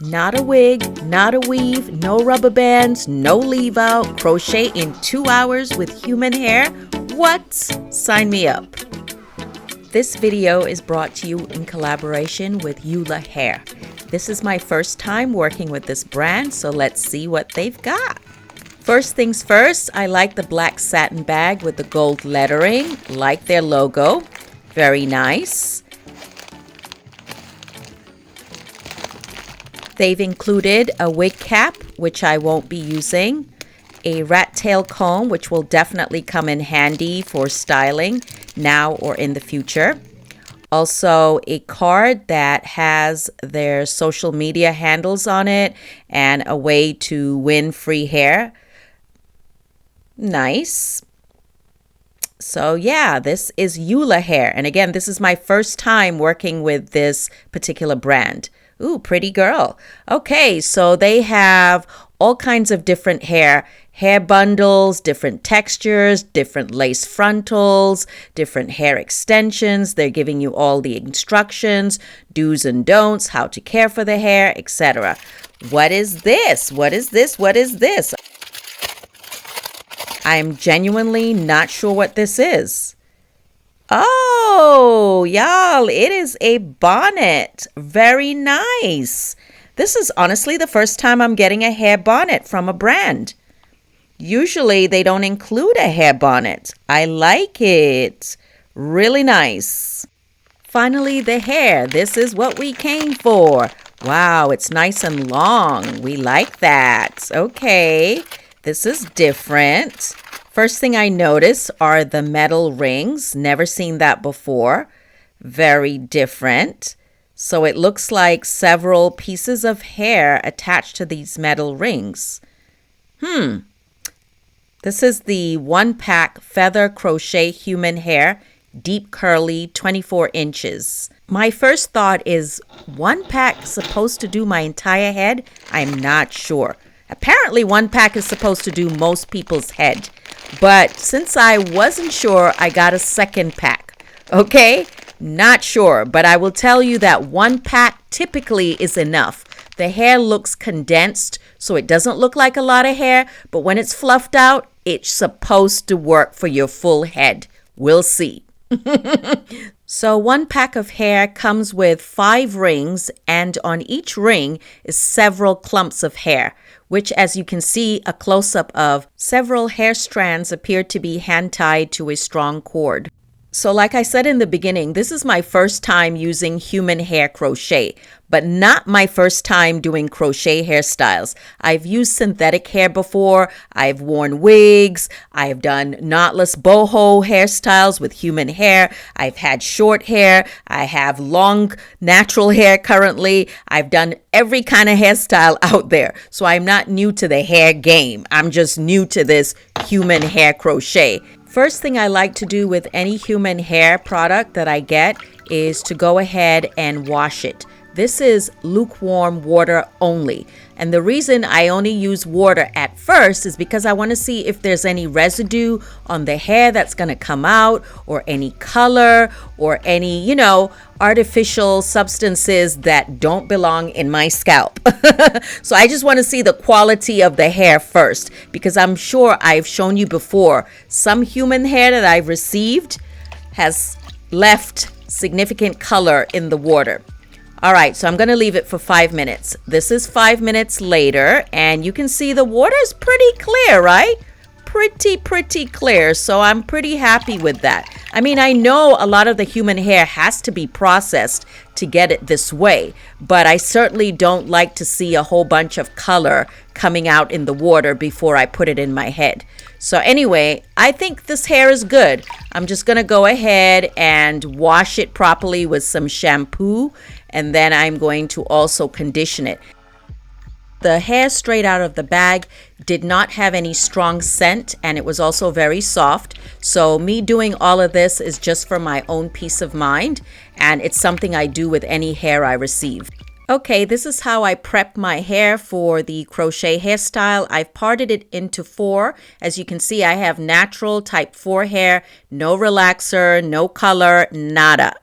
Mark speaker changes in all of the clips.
Speaker 1: Not a wig, not a weave, no rubber bands, no leave out, crochet in 2 hours with human hair. What? Sign me up. This video is brought to you in collaboration with ULAHAIR. This is my first time working with this brand, so let's see what they've got. First things first, I like the black satin bag with the gold lettering, like their logo. Very nice. They've included a wig cap, which I won't be using, a rat tail comb, which will definitely come in handy for styling now or in the future. Also, a card that has their social media handles on it and a way to win free hair. Nice. So yeah, this is ULAHAIR. And again, this is my first time working with this particular brand. Ooh, pretty girl. Okay, so they have all kinds of different hair bundles, different textures, different lace frontals, different hair extensions. They're giving you all the instructions, do's and don'ts, how to care for the hair, etc. What is this? What is this? What is this? I'm genuinely not sure what this is. Oh, y'all, it is a bonnet. Very nice. This is honestly the first time I'm getting a hair bonnet from a brand. Usually they don't include a hair bonnet. I like it. Really nice. Finally, the hair. This is what we came for. Wow, it's nice and long. We like that. Okay, this is different. First thing I notice are the metal rings. Never seen that before. Very different. So it looks like several pieces of hair attached to these metal rings. This is the 1-pack feather crochet human hair, deep curly, 24 inches. My first thought is 1-pack supposed to do my entire head? I'm not sure. Apparently 1-pack is supposed to do most people's head. But since I wasn't sure, I got a 2nd pack. Okay? Not sure, but I will tell you that 1-pack typically is enough. The hair looks condensed, so it doesn't look like a lot of hair, but when it's fluffed out, it's supposed to work for your full head. We'll see. So 1-pack of hair comes with 5 rings, and on each ring is several clumps of hair, which, as you can see a close-up of, several hair strands appear to be hand-tied to a strong cord. So like I said in the beginning, this is my first time using human hair crochet, but not my first time doing crochet hairstyles. I've used synthetic hair before, I've worn wigs, I've done knotless boho hairstyles with human hair, I've had short hair, I have long natural hair currently, I've done every kind of hairstyle out there. So I'm not new to the hair game, I'm just new to this human hair crochet. First thing I like to do with any human hair product that I get is to go ahead and wash it. This is lukewarm water only. And the reason I only use water at first is because I want to see if there's any residue on the hair that's going to come out, or any color, or any, artificial substances that don't belong in my scalp. So I just want to see the quality of the hair first, because I'm sure I've shown you before, some human hair that I've received has left significant color in the water. All right, so I'm going to leave it for 5 minutes. This is 5 minutes later, and you can see the water is pretty clear, right? Pretty clear, so I'm pretty happy with that. I mean, I know a lot of the human hair has to be processed to get it this way, but I certainly don't like to see a whole bunch of color coming out in the water before I put it in my head. So anyway, I think this hair is good. I'm just going to go ahead and wash it properly with some shampoo, and then I'm going to also condition it. The hair straight out of the bag did not have any strong scent, and it was also very soft. So me doing all of this is just for my own peace of mind, and it's something I do with any hair I receive. Okay, this is how I prep my hair for the crochet hairstyle. I've parted it into 4. As you can see, I have natural type 4 hair, no relaxer, no color, nada.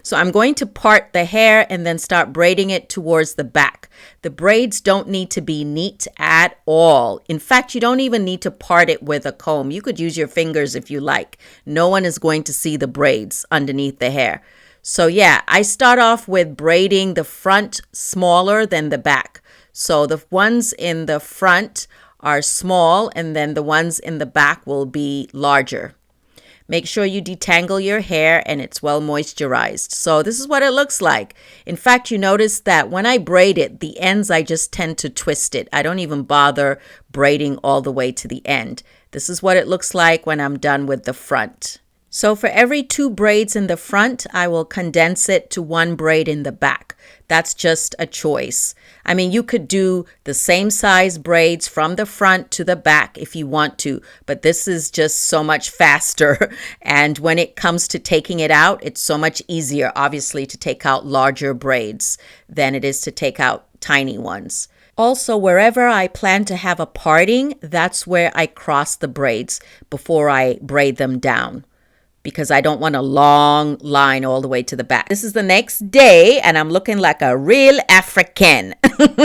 Speaker 1: So I'm going to part the hair and then start braiding it towards the back. The braids don't need to be neat at all. In fact, you don't even need to part it with a comb. You could use your fingers if you like. No one is going to see the braids underneath the hair. So yeah, I start off with braiding the front smaller than the back. So the ones in the front are small and then the ones in the back will be larger. Make sure you detangle your hair and it's well moisturized. So this is what it looks like. In fact, you notice that when I braid it, the ends, I just tend to twist it. I don't even bother braiding all the way to the end. This is what it looks like when I'm done with the front. So for every 2 braids in the front, I will condense it to 1 braid in the back. That's just a choice. I mean, you could do the same size braids from the front to the back if you want to, but this is just so much faster. And when it comes to taking it out, it's so much easier, obviously, to take out larger braids than it is to take out tiny ones. Also, wherever I plan to have a parting, that's where I cross the braids before I braid them down, because I don't want a long line all the way to the back. This is the next day and I'm looking like a real African,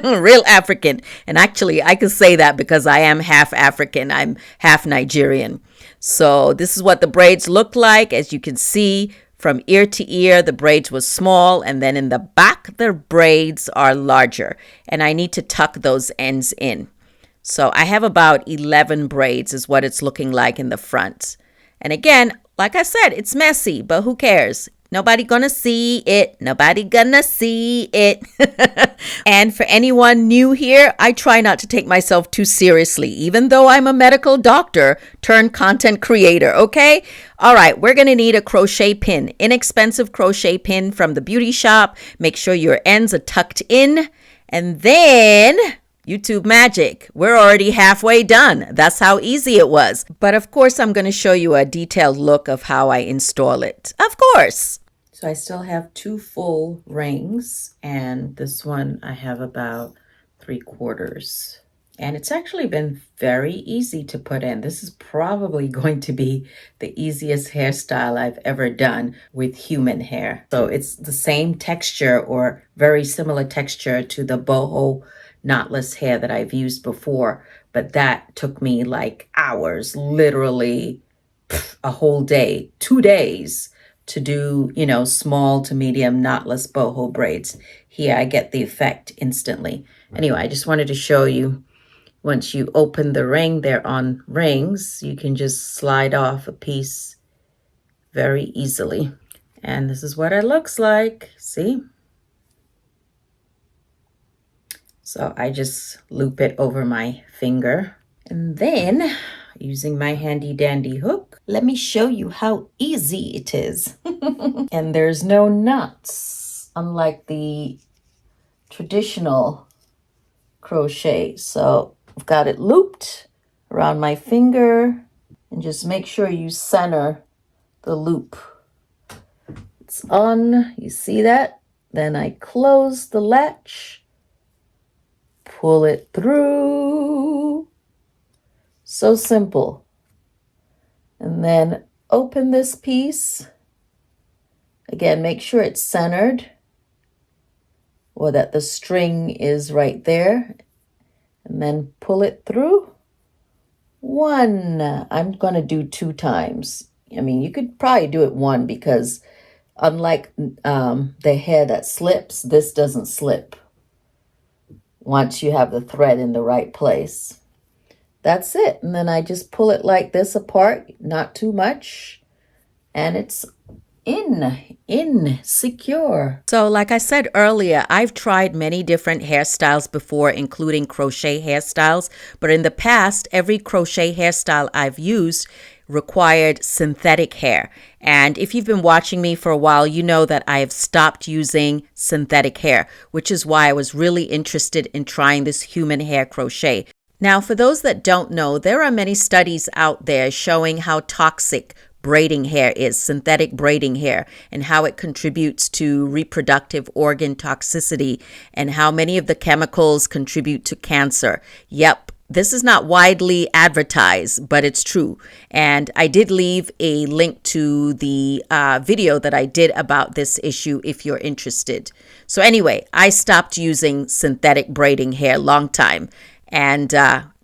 Speaker 1: real African. And actually I could say that because I am half African. I'm half Nigerian. So this is what the braids look like. As you can see, from ear to ear, the braids was small, and then in the back, the braids are larger. And I need to tuck those ends in. So I have about 11 braids is what it's looking like in the front. And again, like I said, it's messy, but who cares? Nobody gonna see it. Nobody gonna see it. And for anyone new here, I try not to take myself too seriously, even though I'm a medical doctor turned content creator, okay? All right, we're gonna need a crochet pin, inexpensive crochet pin from the beauty shop. Make sure your ends are tucked in. And then YouTube magic. We're already halfway done. That's how easy it was. But of course, I'm going to show you a detailed look of how I install it. Of course. So I still have 2 full rings, and this one I have about 3/4. And it's actually been very easy to put in. This is probably going to be the easiest hairstyle I've ever done with human hair. So it's the same texture or very similar texture to the boho knotless hair that I've used before, but that took me like hours, literally a whole day, 2 days to do, small to medium knotless boho braids. Here I get the effect instantly. Anyway, I just wanted to show you, once you open the ring, they're on rings, you can just slide off a piece very easily. And this is what it looks like. See? So I just loop it over my finger. And then, using my handy dandy hook, let me show you how easy it is. And there's no knots, unlike the traditional crochet. So I've got it looped around my finger, and just make sure you center the loop. It's on, you see that? Then I close the latch. Pull it through. So simple. And then open this piece. Again, make sure it's centered or that the string is right there. And then pull it through. 1. I'm going to do 2 times. I mean, you could probably do it 1 because unlike the hair that slips, this doesn't slip once you have the thread in the right place. That's it. And then I just pull it like this apart, not too much, and it's in secure. So like I said earlier, I've tried many different hairstyles before, including crochet hairstyles, but in the past, every crochet hairstyle I've used required synthetic hair. And if you've been watching me for a while, you know that I have stopped using synthetic hair, which is why I was really interested in trying this human hair crochet. Now, for those that don't know, there are many studies out there showing how toxic braiding hair is, synthetic braiding hair, and how it contributes to reproductive organ toxicity and how many of the chemicals contribute to cancer. Yep. This is not widely advertised, but it's true. And I did leave a link to the video that I did about this issue if you're interested. So anyway, I stopped using synthetic braiding hair long time. And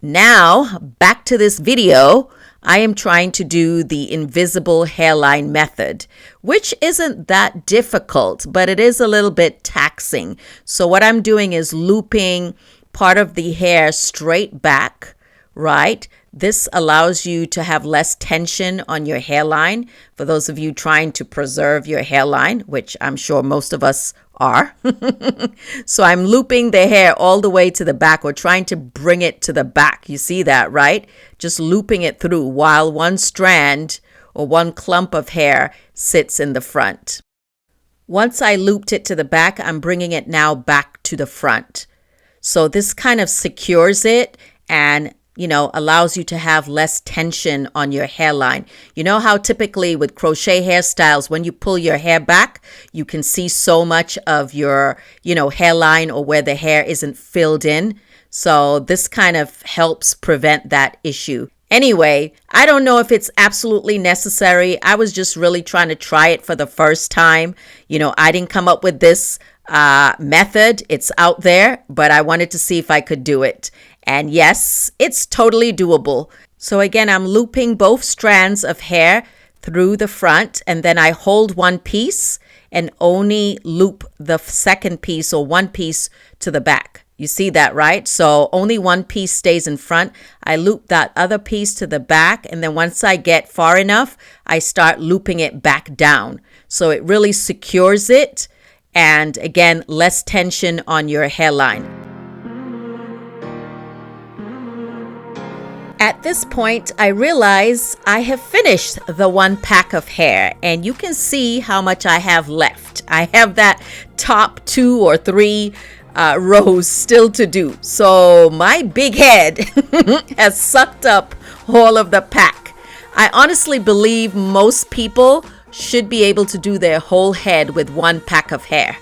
Speaker 1: now back to this video. I am trying to do the invisible hairline method, which isn't that difficult, but it is a little bit taxing. So what I'm doing is looping part of the hair straight back, right? This allows you to have less tension on your hairline. For those of you trying to preserve your hairline, which I'm sure most of us are. So I'm looping the hair all the way to the back, or trying to bring it to the back. You see that, right? Just looping it through while one strand or one clump of hair sits in the front. Once I looped it to the back, I'm bringing it now back to the front. So this kind of secures it and, allows you to have less tension on your hairline. You know how typically with crochet hairstyles, when you pull your hair back, you can see so much of your, hairline or where the hair isn't filled in. So this kind of helps prevent that issue. Anyway, I don't know if it's absolutely necessary. I was just really trying to try it for the first time. I didn't come up with this method. It's out there, but I wanted to see if I could do it. And yes, it's totally doable. So again, I'm looping both strands of hair through the front, and then I hold one piece and only loop the second piece or one piece to the back. You see that, right? So only one piece stays in front. I loop that other piece to the back, and then once I get far enough, I start looping it back down. So it really secures it. And again, less tension on your hairline. At this point, I realize I have finished the one pack of hair, and you can see how much I have left. I have that top 2 or 3 rows still to do. So my big head has sucked up all of the pack. I honestly believe most people should be able to do their whole head with one pack of hair.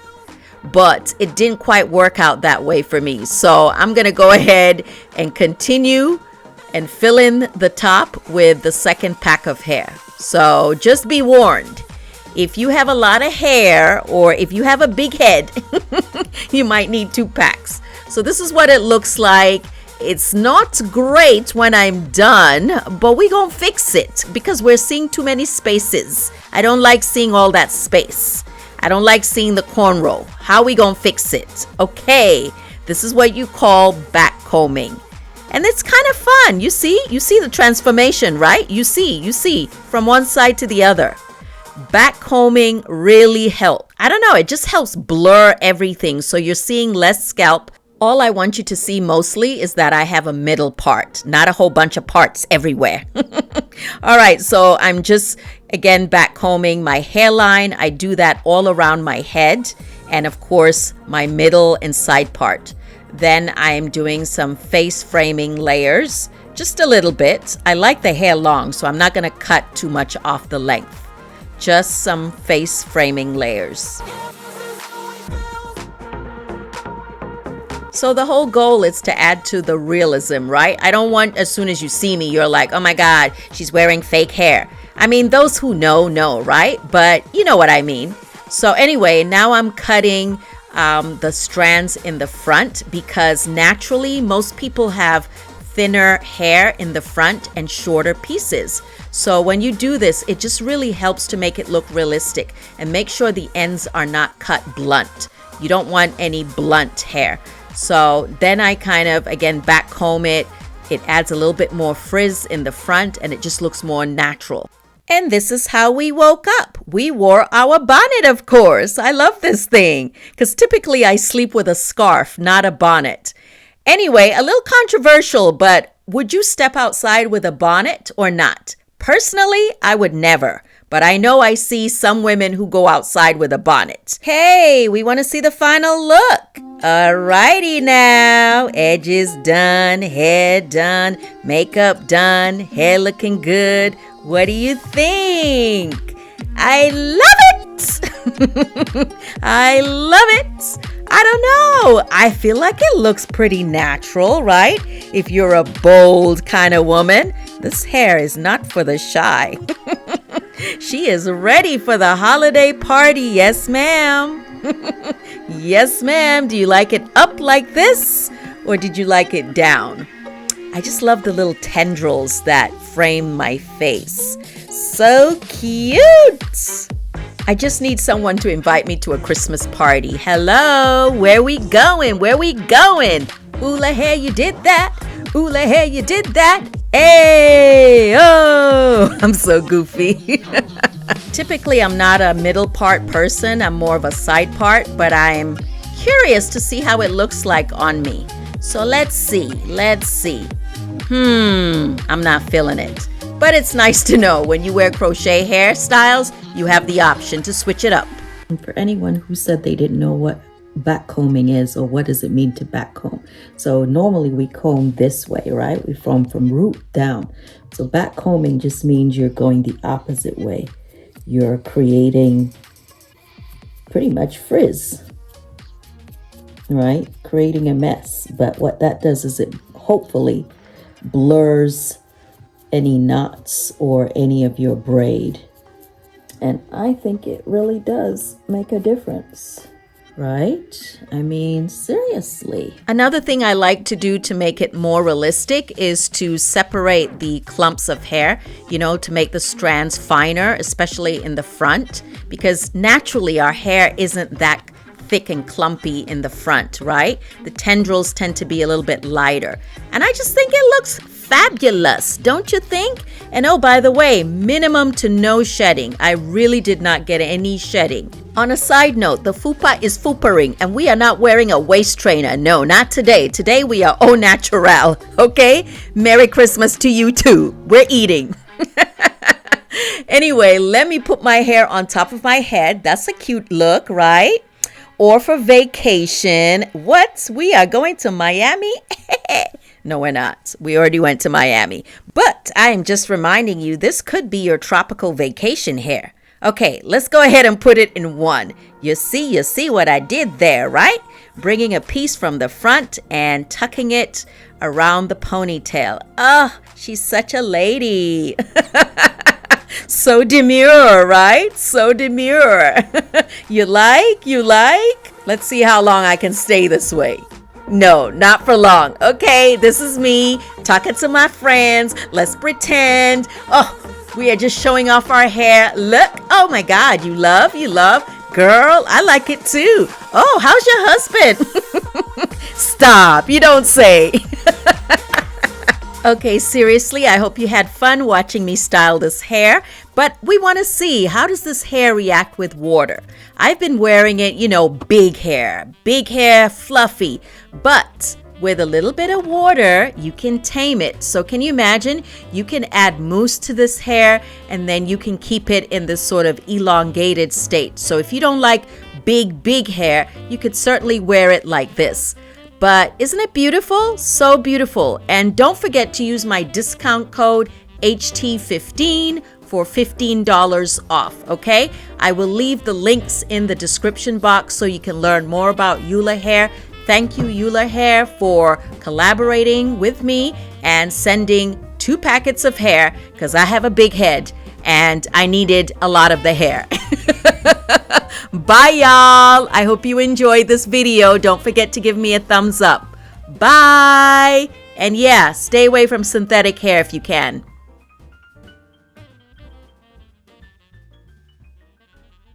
Speaker 1: But it didn't quite work out that way for me. So I'm going to go ahead and continue and fill in the top with the second pack of hair. So just be warned. If you have a lot of hair or if you have a big head, you might need 2 packs. So this is what it looks like. It's not great when I'm done, but we're going to fix it because we're seeing too many spaces. I don't like seeing all that space. I don't like seeing the cornrow. How are we going to fix it? Okay, this is what you call back combing. And it's kind of fun. You see the transformation, right? You see from one side to the other. Back combing really helps. I don't know, it just helps blur everything. So you're seeing less scalp. All I want you to see mostly is that I have a middle part, not a whole bunch of parts everywhere. All right, so I'm just, again, back combing my hairline. I do that all around my head and, of course, my middle and side part. Then I'm doing some face framing layers, just a little bit. I like the hair long, so I'm not going to cut too much off the length. Just some face framing layers. So the whole goal is to add to the realism, right? I don't want as soon as you see me, you're like, oh my God, she's wearing fake hair. I mean, those who know, right? But you know what I mean. So anyway, now I'm cutting the strands in the front because naturally most people have thinner hair in the front and shorter pieces. So when you do this, it just really helps to make it look realistic and make sure the ends are not cut blunt. You don't want any blunt hair. So then I kind of, again, back comb it. It adds a little bit more frizz in the front and it just looks more natural. And this is how we woke up. We wore our bonnet, of course. I love this thing because typically I sleep with a scarf, not a bonnet. Anyway, a little controversial, but would you step outside with a bonnet or not? Personally, I would never. But I know I see some women who go outside with a bonnet. Hey, we want to see the final look. Alrighty now. Edges done, hair done, makeup done, hair looking good. What do you think? I love it! I love it! I don't know. I feel like it looks pretty natural, right? If you're a bold kind of woman, this hair is not for the shy. She is ready for the holiday party. Yes, ma'am. Yes, ma'am. Do you like it up like this, or did you like it down? I just love the little tendrils that frame my face. So cute. I just need someone to invite me to a Christmas party. Hello, where we going? Where we going? ULAHAIR, you did that. ULAHAIR, you did that. Hey, oh, I'm so goofy. Typically, I'm not a middle part person. I'm more of a side part, but I'm curious to see how it looks like on me. So let's see. I'm not feeling it. But it's nice to know when you wear crochet hairstyles, you have the option to switch it up.
Speaker 2: And for anyone who said they didn't know what backcombing is or what does it mean to backcomb. So normally we comb this way, right? We from root down. So backcombing just means you're going the opposite way. You're creating pretty much frizz, right? Creating a mess. But what that does is it hopefully blurs any knots or any of your braid. And I think it really does make a difference, right? I mean, seriously.
Speaker 1: Another thing I like to do to make it more realistic is to separate the clumps of hair, to make the strands finer, especially in the front, because naturally our hair isn't that thick and clumpy in the front, right? The tendrils tend to be a little bit lighter. And I just think it looks fabulous, don't you think? And oh, by the way, minimum to no shedding. I really did not get any shedding. On a side note, the fupa is fuparing, and we are not wearing a waist trainer. No, not today. Today we are au natural, okay? Merry Christmas to you too. We're eating. Anyway, let me put my hair on top of my head. That's a cute look, right? Or for vacation. What? We are going to Miami? No, we're not. We already went to Miami. But I am just reminding you, this could be your tropical vacation hair. Okay, let's go ahead and put it in one. You see what I did there, right? Bringing a piece from the front and tucking it around the ponytail. Oh, she's such a lady. So demure, right? So demure. You like? Let's see how long I can stay this way. No, not for long. Okay, this is me talking to my friends. Let's pretend. Oh, we are just showing off our hair. Look. Oh my God, you love? Girl, I like it too. Oh, how's your husband? Stop, you don't say. Okay, seriously, I hope you had fun watching me style this hair, but we want to see, how does this hair react with water? I've been wearing it, big hair, fluffy, but with a little bit of water, you can tame it. So can you imagine? You can add mousse to this hair, and then you can keep it in this sort of elongated state. So if you don't like big hair, you could certainly wear it like this. But isn't it beautiful? So beautiful. And don't forget to use my discount code HT15 for $15 off, okay? I will leave the links in the description box so you can learn more about ULAHAIR. Thank you, ULAHAIR, for collaborating with me and sending 2 packets of hair because I have a big head and I needed a lot of the hair. Bye, y'all. I hope you enjoyed this video. Don't forget to give me a thumbs up. Bye. And yeah, stay away from synthetic hair if you can.